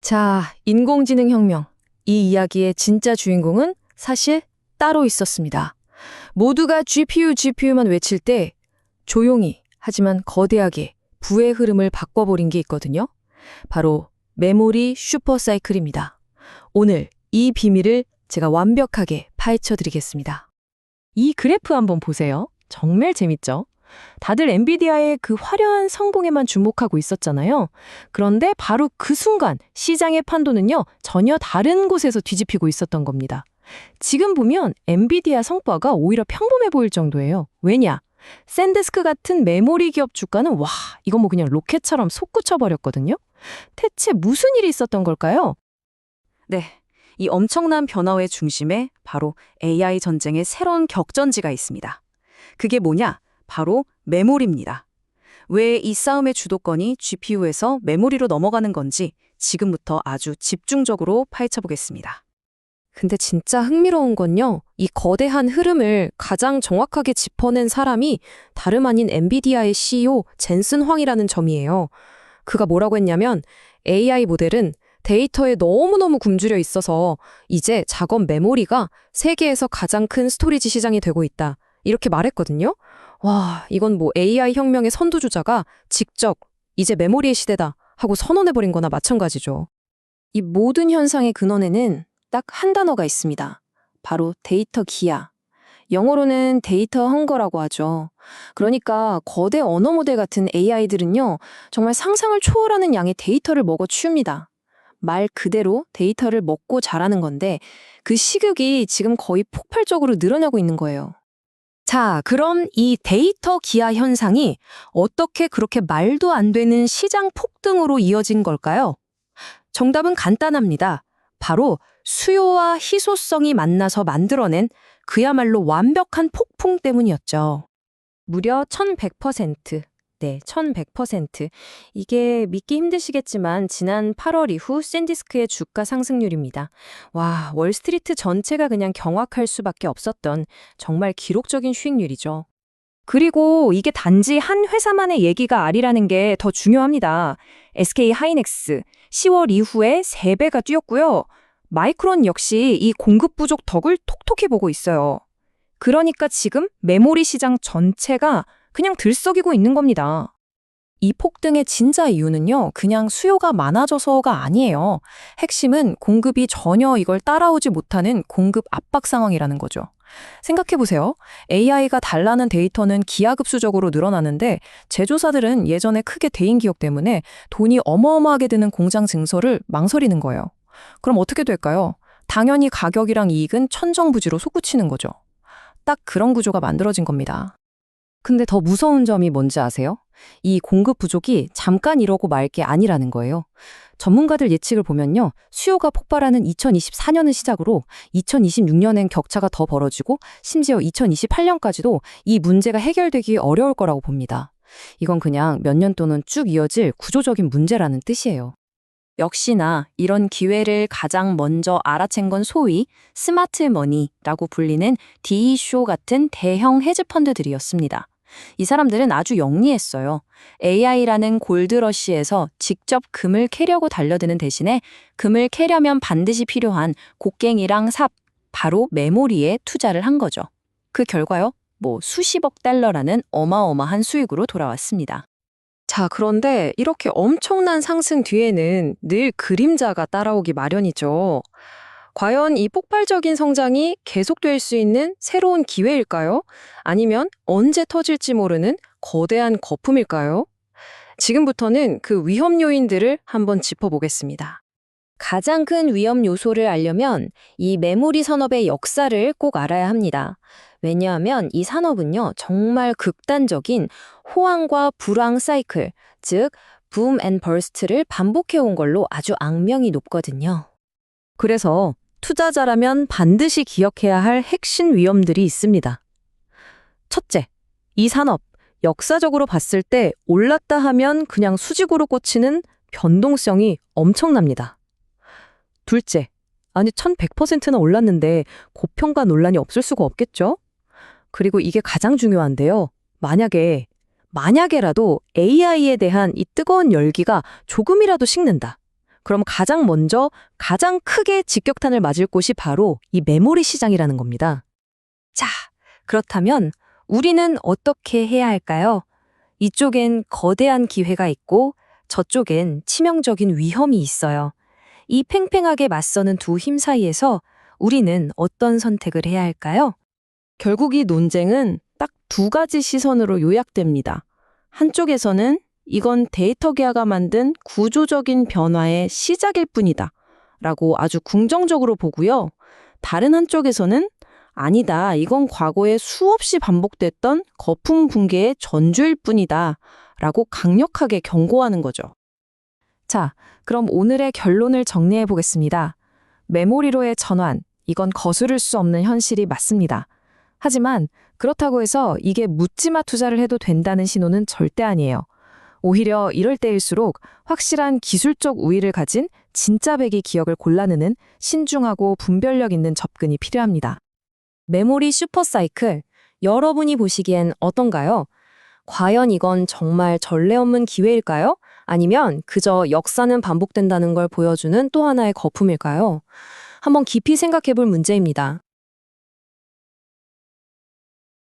자, 인공지능 혁명. 이 이야기의 진짜 주인공은 사실 따로 있었습니다. 모두가 GPU만 외칠 때 조용히 하지만 거대하게 부의 흐름을 바꿔버린 게 있거든요. 바로 메모리 슈퍼사이클입니다. 오늘 이 비밀을 제가 완벽하게 파헤쳐 드리겠습니다. 이 그래프 한번 보세요. 정말 재밌죠? 다들 엔비디아의 그 화려한 성공에만 주목하고 있었잖아요. 그런데 바로 그 순간 시장의 판도는요, 전혀 다른 곳에서 뒤집히고 있었던 겁니다. 지금 보면 엔비디아 성과가 오히려 평범해 보일 정도예요. 왜냐? 샌디스크 같은 메모리 기업 주가는 이건 뭐 그냥 로켓처럼 솟구쳐버렸거든요. 대체 무슨 일이 있었던 걸까요? 네, 이 엄청난 변화의 중심에 바로 AI 전쟁의 새로운 격전지가 있습니다. 그게 뭐냐? 바로 메모리입니다. 왜 이 싸움의 주도권이 GPU에서 메모리로 넘어가는 건지 지금부터 아주 집중적으로 파헤쳐 보겠습니다. 근데 진짜 흥미로운 건요, 이 거대한 흐름을 가장 정확하게 짚어낸 사람이 다름 아닌 엔비디아의 CEO 젠슨 황이라는 점이에요. 그가 뭐라고 했냐면 AI 모델은 데이터에 너무너무 굶주려 있어서 이제 작업 메모리가 세계에서 가장 큰 스토리지 시장이 되고 있다. 이렇게 말했거든요. 와, 이건 뭐 AI 혁명의 선두주자가 직접 이제 메모리의 시대다 하고 선언해버린 거나 마찬가지죠. 이 모든 현상의 근원에는 딱 한 단어가 있습니다. 바로 데이터 기아. 영어로는 데이터 헝거라고 하죠. 그러니까 거대 언어 모델 같은 AI들은요, 정말 상상을 초월하는 양의 데이터를 먹어 치웁니다. 말 그대로 데이터를 먹고 자라는 건데 그 식욕이 지금 거의 폭발적으로 늘어나고 있는 거예요. 자, 그럼 이 데이터 기아 현상이 어떻게 그렇게 말도 안 되는 시장 폭등으로 이어진 걸까요? 정답은 간단합니다. 바로 수요와 희소성이 만나서 만들어낸 그야말로 완벽한 폭풍 때문이었죠. 무려 1100%. 네, 1100%. 이게 믿기 힘드시겠지만 지난 8월 이후 샌디스크의 주가 상승률입니다. 와, 월스트리트 전체가 그냥 경악할 수밖에 없었던 정말 기록적인 수익률이죠. 그리고 이게 단지 한 회사만의 얘기가 아니라는 게 더 중요합니다. SK 하이닉스 10월 이후에 3배가 뛰었고요. 마이크론 역시 이 공급 부족 덕을 톡톡히 보고 있어요. 그러니까 지금 메모리 시장 전체가 그냥 들썩이고 있는 겁니다. 이 폭등의 진짜 이유는요, 그냥 수요가 많아져서가 아니에요. 핵심은 공급이 전혀 이걸 따라오지 못하는 공급 압박 상황이라는 거죠. 생각해보세요. AI가 달라는 데이터는 기하급수적으로 늘어나는데 제조사들은 예전에 크게 대인 기업 때문에 돈이 어마어마하게 드는 공장 증설을 망설이는 거예요. 그럼 어떻게 될까요? 당연히 가격이랑 이익은 천정부지로 솟구치는 거죠. 딱 그런 구조가 만들어진 겁니다. 근데 더 무서운 점이 뭔지 아세요? 이 공급 부족이 잠깐 이러고 말 게 아니라는 거예요. 전문가들 예측을 보면요, 수요가 폭발하는 2024년을 시작으로 2026년엔 격차가 더 벌어지고 심지어 2028년까지도 이 문제가 해결되기 어려울 거라고 봅니다. 이건 그냥 몇 년 또는 쭉 이어질 구조적인 문제라는 뜻이에요. 역시나 이런 기회를 가장 먼저 알아챈 건 소위 스마트 머니라고 불리는 DeShow 같은 대형 헤지펀드들이었습니다. 이 사람들은 아주 영리했어요. AI라는 골드러시에서 직접 금을 캐려고 달려드는 대신에 금을 캐려면 반드시 필요한 곡괭이랑 삽, 바로 메모리에 투자를 한 거죠. 그 결과요, 수십억 달러라는 어마어마한 수익으로 돌아왔습니다. 자, 그런데 이렇게 엄청난 상승 뒤에는 늘 그림자가 따라오기 마련이죠. 과연 이 폭발적인 성장이 계속될 수 있는 새로운 기회일까요? 아니면 언제 터질지 모르는 거대한 거품일까요? 지금부터는 그 위험 요인들을 한번 짚어보겠습니다. 가장 큰 위험 요소를 알려면 이 메모리 산업의 역사를 꼭 알아야 합니다. 왜냐하면 이 산업은요, 정말 극단적인 호황과 불황 사이클, 즉 붐 앤 버스트를 반복해온 걸로 아주 악명이 높거든요. 그래서 투자자라면 반드시 기억해야 할 핵심 위험들이 있습니다. 첫째, 이 산업, 역사적으로 봤을 때 올랐다 하면 그냥 수직으로 꽂히는 변동성이 엄청납니다. 둘째, 아니 1100%나 올랐는데 고평가 논란이 없을 수가 없겠죠? 그리고 이게 가장 중요한데요. 만약에라도 AI에 대한 이 뜨거운 열기가 조금이라도 식는다. 그럼 가장 먼저 가장 크게 직격탄을 맞을 곳이 바로 이 메모리 시장이라는 겁니다. 자, 그렇다면 우리는 어떻게 해야 할까요? 이쪽엔 거대한 기회가 있고 저쪽엔 치명적인 위험이 있어요. 이 팽팽하게 맞서는 두 힘 사이에서 우리는 어떤 선택을 해야 할까요? 결국 이 논쟁은 딱 두 가지 시선으로 요약됩니다. 한쪽에서는 이건 데이터 계야가 만든 구조적인 변화의 시작일 뿐이다 라고 아주 긍정적으로 보고요. 다른 한쪽에서는 아니다, 이건 과거에 수없이 반복됐던 거품 붕괴의 전주일 뿐이다 라고 강력하게 경고하는 거죠. 자, 그럼 오늘의 결론을 정리해 보겠습니다. 메모리로의 전환, 이건 거스를 수 없는 현실이 맞습니다. 하지만 그렇다고 해서 이게 묻지마 투자를 해도 된다는 신호는 절대 아니에요. 오히려 이럴 때일수록 확실한 기술적 우위를 가진 진짜 배기 기업을 골라내는 신중하고 분별력 있는 접근이 필요합니다. 메모리 슈퍼사이클, 여러분이 보시기엔 어떤가요? 과연 이건 정말 전례 없는 기회일까요? 아니면 그저 역사는 반복된다는 걸 보여주는 또 하나의 거품일까요? 한번 깊이 생각해 볼 문제입니다.